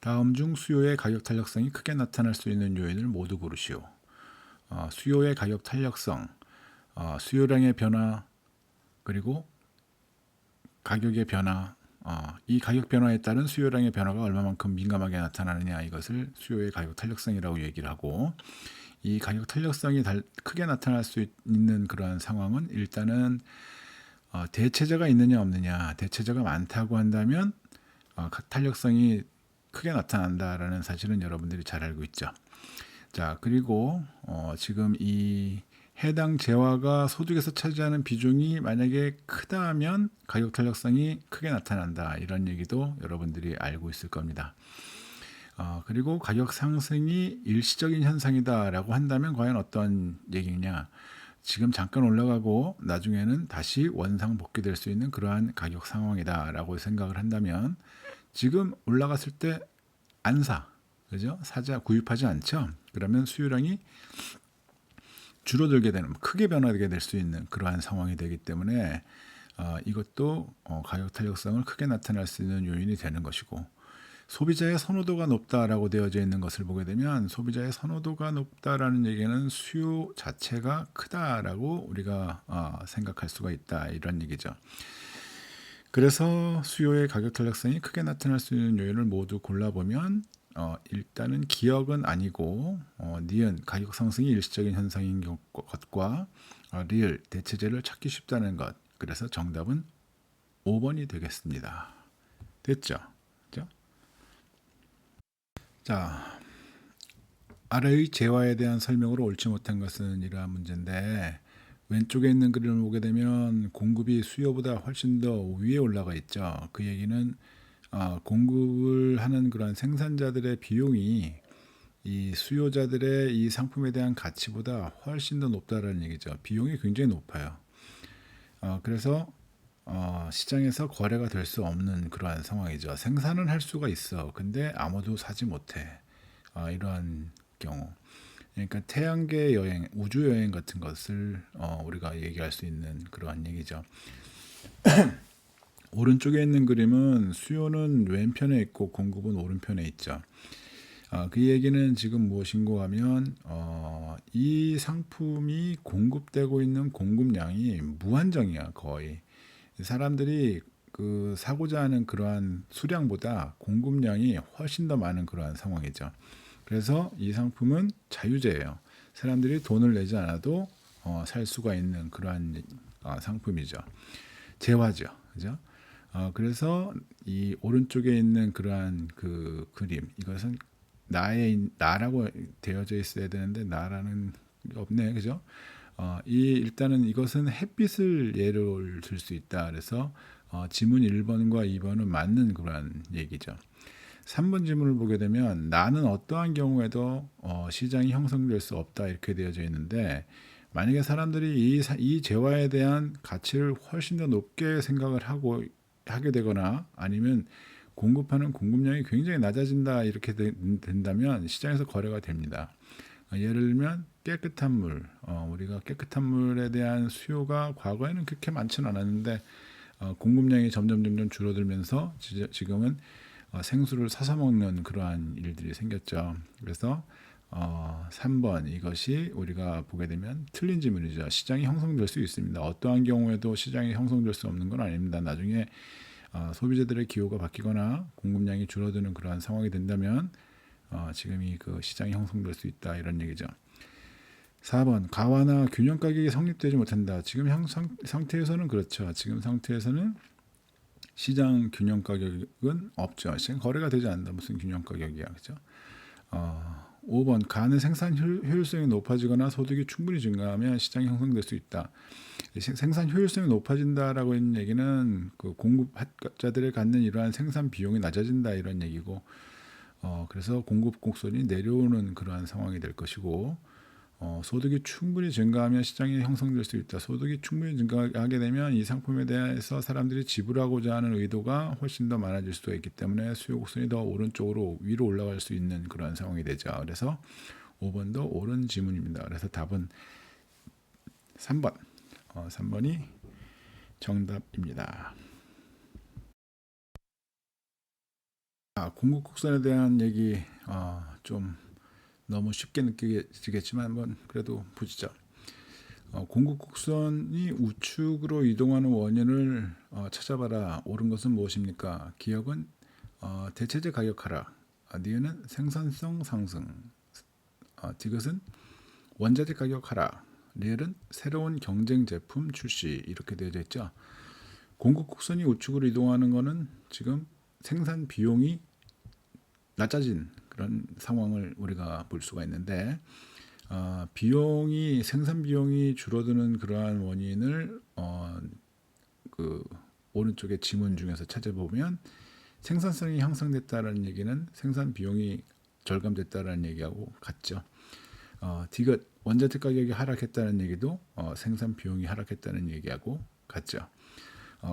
다음 중 수요의 가격 탄력성이 크게 나타날 수 있는 요인을 모두 고르시오. 수요의 가격 탄력성, 수요량의 변화, 그리고 가격의 변화, 이 가격 변화에 따른 수요량의 변화가 얼마만큼 민감하게 나타나느냐, 이것을 수요의 가격 탄력성이라고 얘기를 하고, 이 가격 탄력성이 크게 나타날 수 있는 그러한 상황은 일단은 대체재가 있느냐 없느냐. 대체재가 많다고 한다면 탄력성이 크게 나타난다라는 사실은 여러분들이 잘 알고 있죠. 자, 그리고 지금 이 해당 재화가 소득에서 차지하는 비중이 만약에 크다면 가격 탄력성이 크게 나타난다, 이런 얘기도 여러분들이 알고 있을 겁니다. 그리고 가격 상승이 일시적인 현상이다라고 한다면 과연 어떤 얘기냐? 지금 잠깐 올라가고 나중에는 다시 원상 복귀될 수 있는 그러한 가격 상황이다라고 생각을 한다면, 지금 올라갔을 때 안 사, 그죠? 구입하지 않죠? 그러면 수요량이 줄어들게 되는, 크게 변화되게 될 수 있는 그러한 상황이 되기 때문에 이것도 가격 탄력성을 크게 나타낼 수 있는 요인이 되는 것이고, 소비자의 선호도가 높다라고 되어져 있는 것을 보게 되면, 소비자의 선호도가 높다라는 얘기는 수요 자체가 크다라고 우리가 생각할 수가 있다, 이런 얘기죠. 그래서 수요의 가격 탄력성이 크게 나타날 수 있는 요인을 모두 골라보면 일단은 기억은 아니고 니은 가격 상승이 일시적인 현상인 것과 리을 대체재를 찾기 쉽다는 것. 그래서 정답은 5번이 되겠습니다. 됐죠? 그죠? 자, 아래의 재화에 대한 설명으로 옳지 못한 것은 이러한 문제인데, 왼쪽에 있는 그림을 보게 되면 공급이 수요보다 훨씬 더 위에 올라가 있죠. 그 얘기는 공급을 하는 그런 생산자들의 비용이 이 수요자들의 이 상품에 대한 가치보다 훨씬 더 높다는 얘기죠. 비용이 굉장히 높아요. 그래서 시장에서 거래가 될 수 없는 그러한 상황이죠. 생산은 할 수가 있어. 근데 아무도 사지 못해. 이러한 경우. 그러니까 태양계 여행, 우주 여행 같은 것을 우리가 얘기할 수 있는 그러한 얘기죠. 오른쪽에 있는 그림은 수요는 왼편에 있고 공급은 오른편에 있죠. 그 얘기는 지금 무엇인고 하면 이 상품이 공급되고 있는 공급량이 무한정이야, 거의. 사람들이 그 사고자 하는 그러한 수량보다 공급량이 훨씬 더 많은 그러한 상황이죠. 그래서 이 상품은 자유재예요. 사람들이 돈을 내지 않아도 살 수가 있는 그러한 상품이죠. 재화죠, 그죠? 그래서 이 오른쪽에 있는 그러한 그 그림, 이것은 나라고 되어져 있어야 되는데 나라는 없네, 그죠? 일단은 이것은 햇빛을 예를 들 수 있다. 그래서 지문 1번과 2번은 맞는 그런 얘기죠. 3번 지문을 보게 되면 나는 어떠한 경우에도 시장이 형성될 수 없다, 이렇게 되어져 있는데, 만약에 사람들이 이 재화에 대한 가치를 훨씬 더 높게 생각을 하게 되거나 아니면 공급하는 공급량이 굉장히 낮아진다, 이렇게 된다면 시장에서 거래가 됩니다. 예를 들면 깨끗한 물, 우리가 깨끗한 물에 대한 수요가 과거에는 그렇게 많지는 않았는데 공급량이 점점 줄어들면서 지금은 생수를 사서 먹는 그러한 일들이 생겼죠. 그래서 3번, 이것이 우리가 보게 되면 틀린 질문이죠. 시장이 형성될 수 있습니다. 어떠한 경우에도 시장이 형성될 수 없는 건 아닙니다. 나중에 소비자들의 기호가 바뀌거나 공급량이 줄어드는 그러한 상황이 된다면 지금이 그 시장이 형성될 수 있다, 이런 얘기죠. 4번, 가와나 균형 가격이 성립되지 못한다. 지금 상태에서는 그렇죠. 지금 상태에서는 시장 균형 가격은 없죠. 시장 거래가 되지 않는다. 무슨 균형 가격이야, 그죠? 5번, 간의 생산 효율성이 높아지거나 소득이 충분히 증가하면 시장이 형성될 수 있다. 생산 효율성이 높아진다라고 있는 얘기는 그 공급자들이 갖는 이러한 생산 비용이 낮아진다, 이런 얘기고, 그래서 공급 곡선이 내려오는 그러한 상황이 될 것이고, 소득이 충분히 증가하면 시장이 형성될 수 있다. 소득이 충분히 증가하게 되면 이 상품에 대해서 사람들이 지불하고자 하는 의도가 훨씬 더 많아질 수가 있기 때문에 수요 곡선이 더 오른쪽으로 위로 올라갈 수 있는 그런 상황이 되죠. 그래서 5번도 옳은 지문입니다. 그래서 답은 3번. 3번이 정답입니다. 공급 곡선에 대한 얘기 좀 너무 쉽게 느껴지겠지만 한번 그래도 보시죠. 공급 곡선이 우측으로 이동하는 원인을 찾아봐라. 옳은 것은 무엇입니까? 기억은 대체재 가격 하락, 니은은 생산성 상승, 디귿은 원자재 가격 하락, 리을은 새로운 경쟁 제품 출시 이렇게 되어져 있죠. 공급 곡선이 우측으로 이동하는 것은 지금 생산 비용이 낮아진 그런 상황을 우리가 볼 수가 있는데 생산 비용이 줄어드는 그러한 원인을 그 오른쪽에 지문 중에서 찾아보면 생산성이 향상됐다는 얘기는 생산 비용이 절감됐다는 얘기하고 같죠. 디귿 원자재 가격이 하락했다는 얘기도 생산 비용이 하락했다는 얘기하고 같죠.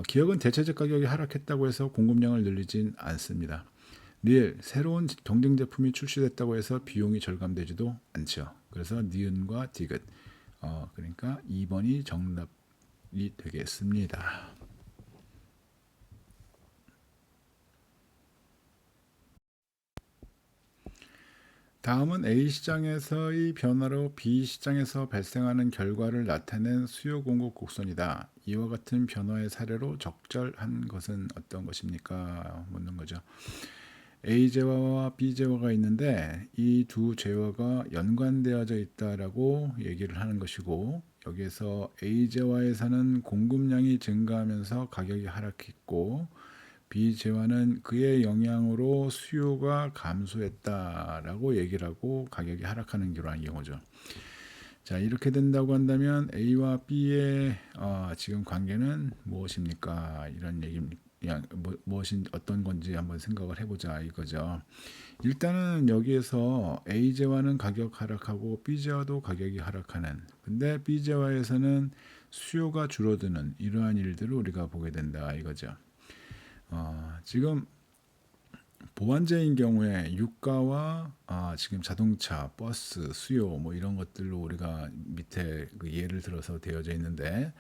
기업은 대체재 가격이 하락했다고 해서 공급량을 늘리진 않습니다. 리을 새로운 경쟁 제품이 출시됐다고 해서 비용이 절감되지도 않죠. 그래서 니은과 디귿 그러니까 2번이 정답이 되겠습니다. 다음은 A 시장에서의 변화로 B 시장에서 발생하는 결과를 나타낸 수요 공급 곡선이다. 이와 같은 변화의 사례로 적절한 것은 어떤 것입니까? 묻는 거죠. A 재화와 B 재화가 있는데 이 두 재화가 연관되어져 있다라고 얘기를 하는 것이고 여기에서 A 재화에서는 공급량이 증가하면서 가격이 하락했고 B 재화는 그의 영향으로 수요가 감소했다라고 얘기를 하고 가격이 하락하는 경우죠. 자, 이렇게 된다고 한다면 A와 B의 지금 관계는 무엇입니까? 이런 얘기입니다. 무엇인 어떤 건지 한번 생각을 해보자 이거죠. 일단은 여기에서 A 재화는 가격 하락하고 B 재화도 가격이 하락하는. 근데 B 재화에서는 수요가 줄어드는 이러한 일들을 우리가 보게 된다 이거죠. 지금 보완제인 경우에 유가와 지금 자동차, 버스, 수요 뭐 이런 것들로 우리가 밑에 그 예를 들어서 되어져 있는데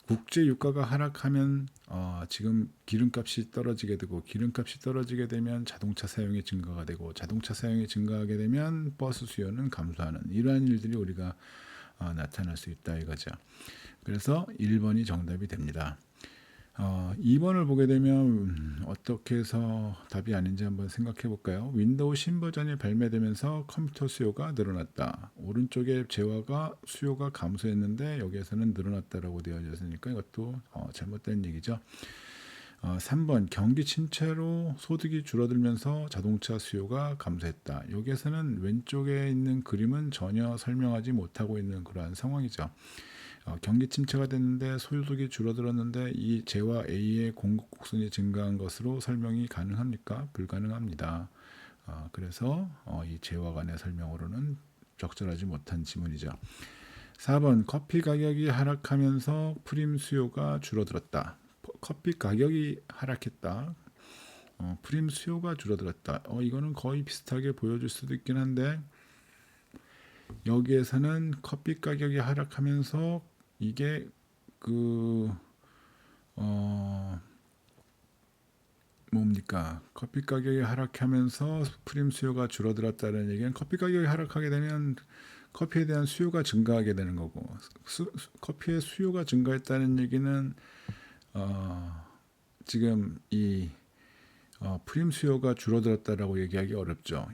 국제 유가가 하락하면 지금 기름값이 떨어지게 되고 기름값이 떨어지게 되면 자동차 사용이 증가가 되고 자동차 사용이 증가하게 되면 버스 수요는 감소하는 이러한 일들이 우리가 나타날 수 있다 이거죠. 그래서 1번이 정답이 됩니다. 2번을 보게 되면 어떻게 해서 답이 아닌지 한번 생각해 볼까요? 윈도우 신버전이 발매되면서 컴퓨터 수요가 늘어났다. 오른쪽에 재화가 수요가 감소했는데 여기에서는 늘어났다라고 되어져 있으니까 이것도 잘못된 얘기죠. 3번 경기 침체로 소득이 줄어들면서 자동차 수요가 감소했다. 여기에서는 왼쪽에 있는 그림은 전혀 설명하지 못하고 있는 그러한 상황이죠. 경기 침체가 됐는데 소득이 줄어들었는데 이 재화 A의 공급 곡선이 증가한 것으로 설명이 가능합니까? 불가능합니다. 그래서 이 재화 간의 설명으로는 적절하지 못한 지문이죠. 4번 커피 가격이 하락하면서 프림 수요가 줄어들었다. 커피 가격이 하락했다. 프림 수요가 줄어들었다. 이거는 거의 비슷하게 보여줄 수도 있긴 한데 여기에서는 커피 가격이 하락하면서 이게 뭡니까? 커피 가격이 하락하면서 프림 수요가 줄어들었다는 얘기는 커피 가격이 하락하게 되면 커피에 대한 수요가 증가하게 되는 거고 커피의 수요가 증가했다는 얘기는 지금 이 프림 수요가 줄어들었다라고 얘기하기 어렵죠.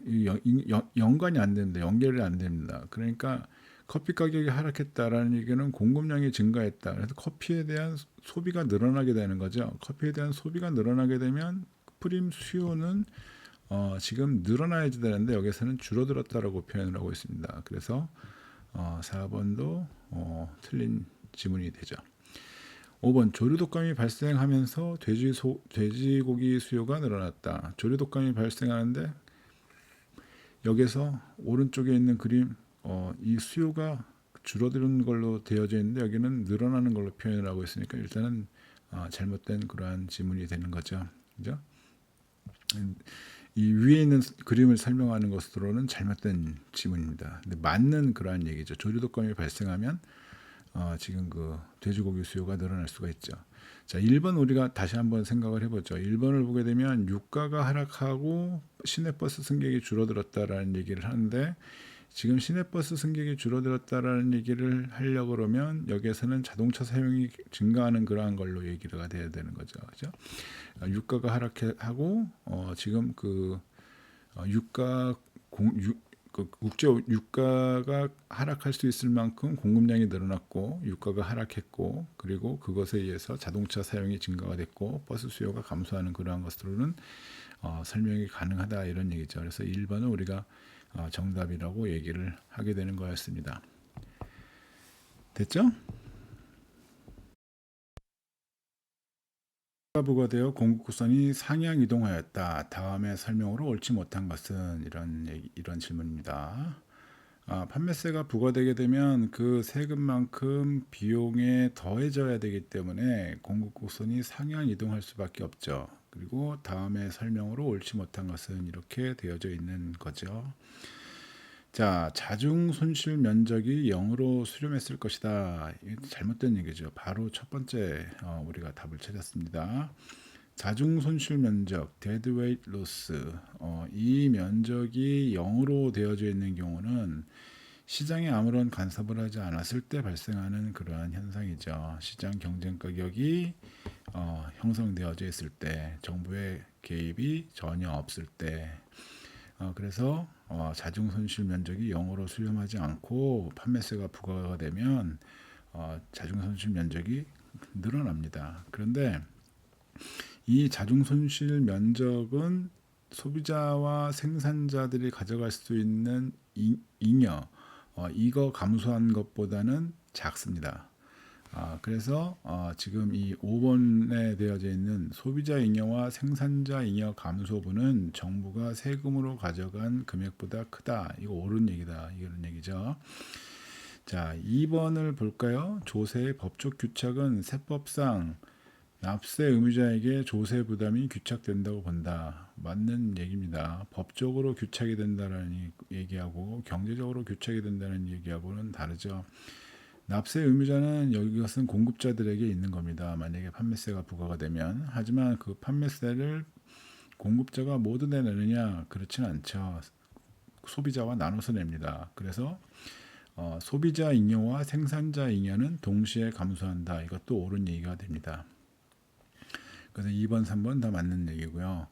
연관이 안 됩니다. 연결이 안 됩니다. 그러니까 커피 가격이 하락했다라는 얘기는 공급량이 증가했다. 그래서 커피에 대한 소비가 늘어나게 되는 거죠. 커피에 대한 소비가 늘어나게 되면 프림 수요는 지금 늘어나야지 되는데 여기서는 줄어들었다라고 표현을 하고 있습니다. 그래서 4번도 틀린 지문이 되죠. 5번 조류독감이 발생하면서 돼지고기 수요가 늘어났다. 조류독감이 발생하는데 여기서 오른쪽에 있는 그림 이 수요가 줄어드는 걸로 되어져 있는데 여기는 늘어나는 걸로 표현을 하고 있으니까 일단은 잘못된 그러한 지문이 되는 거죠. 그죠? 이 위에 있는 그림을 설명하는 것으로는 잘못된 지문입니다. 근데 맞는 그러한 얘기죠. 조류독감이 발생하면 지금 그 돼지고기 수요가 늘어날 수가 있죠. 자, 1번 우리가 다시 한번 생각을 해보죠. 1번을 보게 되면 유가가 하락하고 시내버스 승객이 줄어들었다라는 얘기를 하는데, 지금 시내버스 승객이 줄어들었다라는 얘기를 하려고 그러면 여기에서는 자동차 사용이 증가하는 그러한 걸로 얘기가 돼야 되는 거죠. 그죠? 유가가 하락하고 지금 유가 국제 유가가 하락할 수 있을 만큼 공급량이 늘어났고 유가가 하락했고, 그리고 그것에 의해서 자동차 사용이 증가가 됐고 버스 수요가 감소하는 그러한 것으로는 설명이 가능하다 이런 얘기죠. 그래서 1번은 우리가 정답이라고 얘기를 하게 되는 거였습니다. 됐죠? 부과되어 공급 구선이 상향 이동하였다. 다음의 설명으로 옳지 못한 것은 이런 질문입니다. 판매세가 부과되게 되면 그 세금만큼 비용에 더해져야 되기 때문에 공급 구선이 상향 이동할 수밖에 없죠. 그리고 다음의 설명으로 옳지 못한 것은 이렇게 되어져 있는 거죠. 자, 자중 손실 면적이 0으로 수렴했을 것이다. 잘못된 얘기죠. 바로 첫 번째 우리가 답을 찾았습니다. 자중 손실 면적, deadweight loss, 이 면적이 0으로 되어져 있는 경우는 시장에 아무런 간섭을 하지 않았을 때 발생하는 그러한 현상이죠. 시장 경쟁 가격이 형성되어져 있을 때, 정부의 개입이 전혀 없을 때, 그래서 자중 손실 면적이 0으로 수렴하지 않고 판매세가 부과가 되면 자중 손실 면적이 늘어납니다. 그런데 이 자중 손실 면적은 소비자와 생산자들이 가져갈 수 있는 잉여, 이거 감소한 것보다는 작습니다. 그래서 지금 이 5번에 되어져 있는 소비자 잉여와 생산자 잉여 감소분은 정부가 세금으로 가져간 금액보다 크다. 이거 옳은 얘기다. 이런 얘기죠. 자, 2번을 볼까요? 조세의 법적 규칙은 세법상 납세 의무자에게 조세 부담이 규착된다고 본다. 맞는 얘기입니다. 법적으로 규착이 된다는 얘기하고 경제적으로 규착이 된다는 얘기하고는 다르죠. 납세 의무자는 이것은 공급자들에게 있는 겁니다. 만약에 판매세가 부과가 되면. 하지만 그 판매세를 공급자가 모두 내느냐? 그렇지는 않죠. 소비자와 나눠서 냅니다. 그래서 소비자 잉여와 생산자 잉여는 동시에 감소한다. 이것도 옳은 얘기가 됩니다. 그래서 2번, 3번 다 맞는 얘기고요.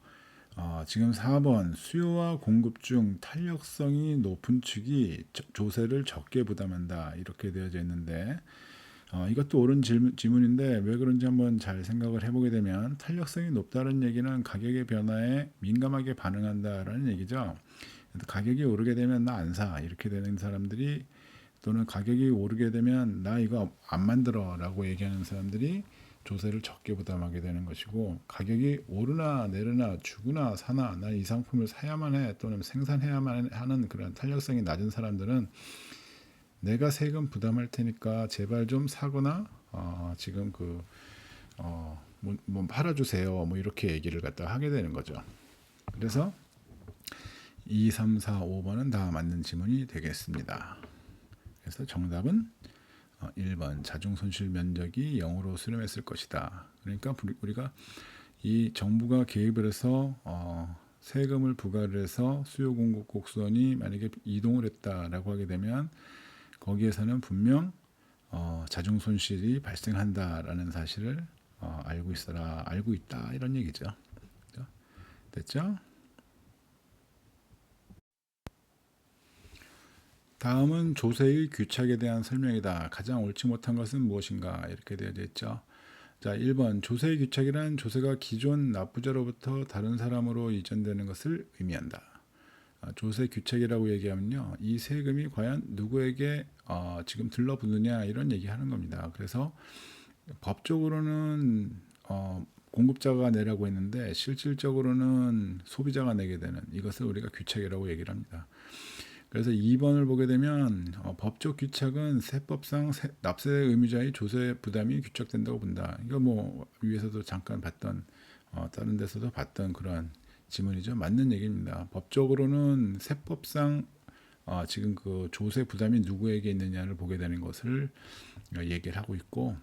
지금 4번 수요와 공급 중 탄력성이 높은 축이 조세를 적게 부담한다 이렇게 되어져 있는데, 이것도 옳은 질문인데 왜 그런지 한번 잘 생각을 해보게 되면, 탄력성이 높다는 얘기는 가격의 변화에 민감하게 반응한다라는 얘기죠. 가격이 오르게 되면 나 안 사 이렇게 되는 사람들이, 또는 가격이 오르게 되면 나 이거 안 만들어 라고 얘기하는 사람들이 조세를 적게 부담하게 되는 것이고, 가격이 오르나 내리나 주거나 사나 나 이 상품을 사야만 해 또는 생산해야만 하는 그런 탄력성이 낮은 사람들은 내가 세금 부담할 테니까 제발 좀 사거나 지금 뭐 팔아주세요 뭐 이렇게 얘기를 갖다 하게 되는 거죠. 그래서 2, 3, 4, 5번은 다 맞는 지문이 되겠습니다. 그래서 정답은 1번 자중 손실 면적이 0으로 수렴했을 것이다. 그러니까 우리가 이 정부가 개입을 해서 세금을 부과를 해서 수요 공급 곡선이 만약에 이동을 했다라고 하게 되면 거기에서는 분명 자중 손실이 발생한다라는 사실을 알고 있다 이런 얘기죠. 됐죠? 다음은 조세의 규착에 대한 설명이다. 가장 옳지 못한 것은 무엇인가? 이렇게 되어 있죠. 자, 1번 조세의 규착이란 조세가 기존 납부자로부터 다른 사람으로 이전되는 것을 의미한다. 조세 규칙이라고 얘기하면요, 이 세금이 과연 누구에게 지금 들러붙느냐 이런 얘기하는 겁니다. 그래서 법적으로는 공급자가 내라고 했는데 실질적으로는 소비자가 내게 되는 이것을 우리가 규칙이라고 얘기를 합니다. 그래서 2번을 보게 되면 법적 규칙은 세법상 납세 의무자의 조세 부담이 규칙된다고 본다. 이거 뭐 위에서도 잠깐 봤던 다른 데서도 봤던 그런 지문이죠. 맞는 얘기입니다. 법적으로는 세법상 지금 그 조세 부담이 누구에게 있느냐를 보게 되는 것을 얘기를 하고 있고,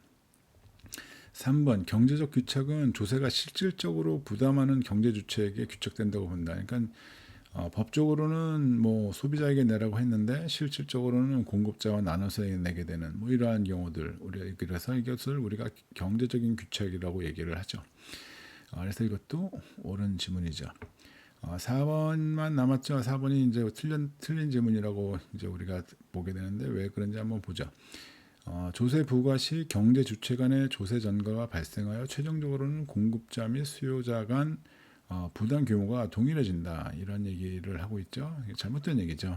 3번 경제적 규칙은 조세가 실질적으로 부담하는 경제 주체에게 규칙된다고 본다. 그러니까 법적으로는 뭐 소비자에게 내라고 했는데 실질적으로는 공급자와 나눠서 내게 되는 뭐 이러한 경우들 우리가 그래서 이것을 우리가 경제적인 규칙이라고 얘기를 하죠. 그래서 이것도 옳은 지문이죠. 4번만 남았죠. 4번이 이제 틀린 지문이라고 이제 우리가 보게 되는데 왜 그런지 한번 보죠. 조세 부과 시 경제 주체 간의 조세 전가가 발생하여 최종적으로는 공급자 및 수요자 간 부담 규모가 동일해진다. 이런 얘기를 하고 있죠. 잘못된 얘기죠.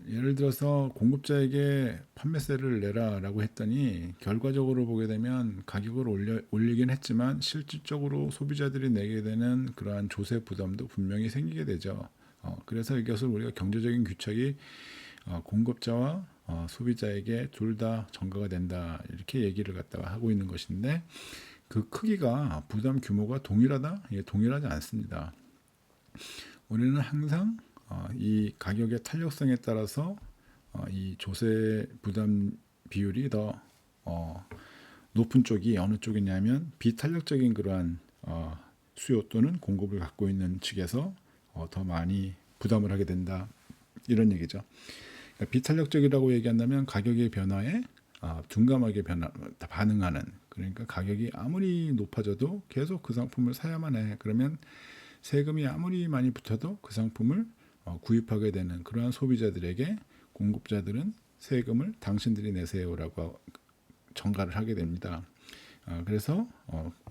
예를 들어서 공급자에게 판매세를 내라라고 했더니 결과적으로 보게 되면 가격을 올리긴 했지만 실질적으로 소비자들이 내게 되는 그러한 조세 부담도 분명히 생기게 되죠. 그래서 이것을 우리가 경제적인 규칙이 공급자와 소비자에게 둘 다 전가가 된다 이렇게 얘기를 갖다가 하고 있는 것인데 그 크기가 부담 규모가 동일하다? 예, 동일하지 않습니다. 우리는 항상 이 가격의 탄력성에 따라서 이 조세 부담 비율이 더 높은 쪽이 어느 쪽이냐면 비탄력적인 그러한 수요 또는 공급을 갖고 있는 측에서 더 많이 부담을 하게 된다 이런 얘기죠. 그러니까 비탄력적이라고 얘기한다면 가격의 변화에 둔감하게 반응하는 그러니까 가격이 아무리 높아져도 계속 그 상품을 사야만 해. 그러면 세금이 아무리 많이 붙어도 그 상품을 구입하게 되는 그러한 소비자들에게 공급자들은 세금을 당신들이 내세요라고 전가를 하게 됩니다. 그래서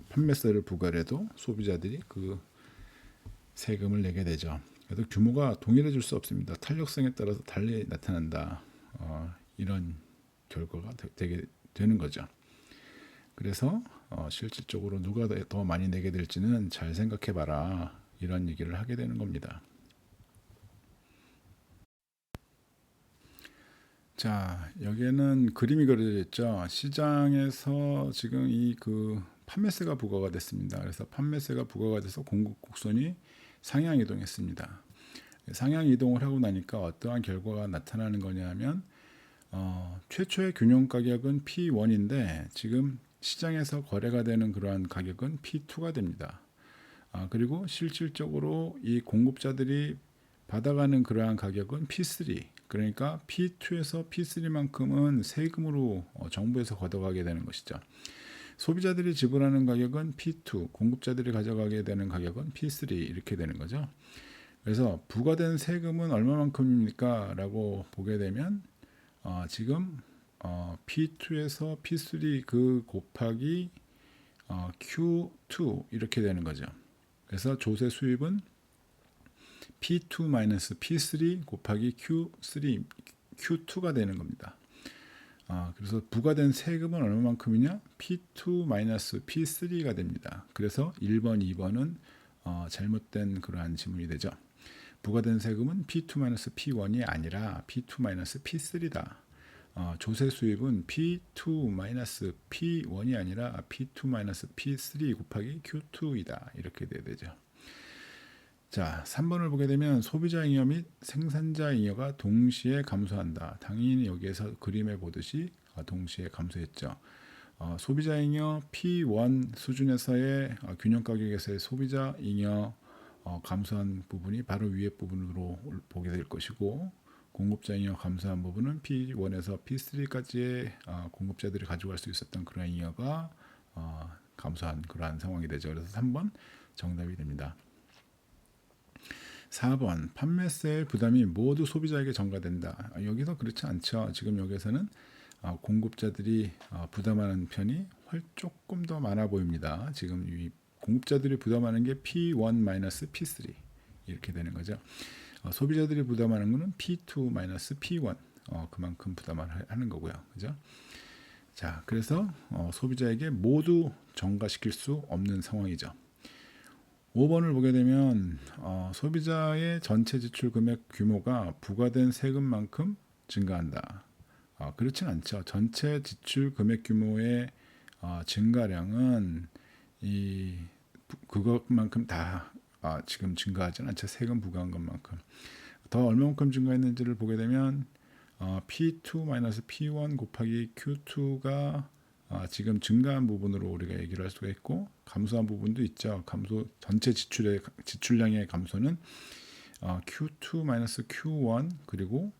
판매세를 부과해도 소비자들이 그 세금을 내게 되죠. 그래서 규모가 동일해질 수 없습니다. 탄력성에 따라서 달리 나타난다. 이런 결과가 되게 되는 거죠. 그래서 실질적으로 누가 더 많이 내게 될지는 잘 생각해봐라. 이런 얘기를 하게 되는 겁니다. 자, 여기에는 그림이 그려져 있죠. 시장에서 지금 이 그 판매세가 부과가 됐습니다. 그래서 판매세가 부과가 돼서 공급 곡선이 상향 이동했습니다. 상향 이동을 하고 나니까 어떠한 결과가 나타나는 거냐면 최초의 균형 가격은 P1인데 지금 시장에서 거래가 되는 그러한 가격은 P2가 됩니다. 그리고 실질적으로 이 공급자들이 받아가는 그러한 가격은 P3 그러니까 P2에서 P3만큼은 세금으로 정부에서 걷어가게 되는 것이죠. 소비자들이 지불하는 가격은 P2 공급자들이 가져가게 되는 가격은 P3 이렇게 되는 거죠. 그래서 부과된 세금은 얼마만큼입니까? 라고 보게 되면 지금 P2에서 P3 그 곱하기 Q2 이렇게 되는 거죠. 그래서 조세 수입은 P2 P3 곱하기 Q2가 되는 겁니다. 그래서 부과된 세금은 얼마만큼이냐? P2 P3가 됩니다. 그래서 1번, 2번은 잘못된 그러한 지문이 되죠. 부과된 세금은 P2 P1이 아니라 P2 P3다. 조세 수입은 P2 P1이 아니라 P2 P3 곱하기 Q2이다. 이렇게 돼야 되죠. 자, 3번을 보게 되면 소비자 잉여 및 생산자 잉여가 동시에 감소한다. 당연히 여기에서 그림에 보듯이 동시에 감소했죠. 소비자 잉여 P1 수준에서의 균형 가격에서의 소비자 잉여 감소한 부분이 바로 위에 부분으로 보게 될 것이고 공급자 잉여 감소한 부분은 P1에서 P3까지의 공급자들이 가져갈 수 있었던 그런 잉여가 감소한 그러한 상황이 되죠. 그래서 3번 정답이 됩니다. 4번 판매세의 부담이 모두 소비자에게 전가된다. 여기서 그렇지 않죠. 지금 여기서는 공급자들이 부담하는 편이 조금 더 많아 보입니다. 지금 이 공급자들이 부담하는 게 P1 P3 이렇게 되는 거죠. 소비자들이 부담하는 것은 P2 P1 그만큼 부담을 하는 거고요. 그죠? 자, 그래서 소비자에게 모두 전가시킬 수 없는 상황이죠. 5번을 보게 되면 소비자의 전체 지출 금액 규모가 부과된 세금만큼 증가한다. 그렇진 않죠. 전체 지출 금액 규모의 증가량은 그것만큼 다 지금 증가하지는 않죠. 세금 부과한 것만큼. 더 얼마만큼 증가했는지를 보게 되면 P2 P1 곱하기 Q2가 지금 증가한 부분으로 우리가 얘기를 할 수가 있고, 감소한 부분도 있죠. 전체 지출량의 감소는 Q2 Q1 그리고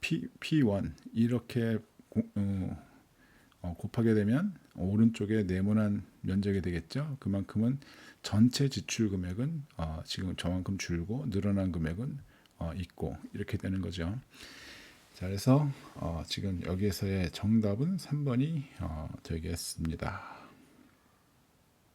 P1 이렇게 곱하게 되면 오른쪽에 네모난 면적이 되겠죠. 그만큼은 전체 지출 금액은 지금 저만큼 줄고 늘어난 금액은 있고 이렇게 되는 거죠. 자, 그래서 지금 여기에서의 정답은 3번이 되겠습니다.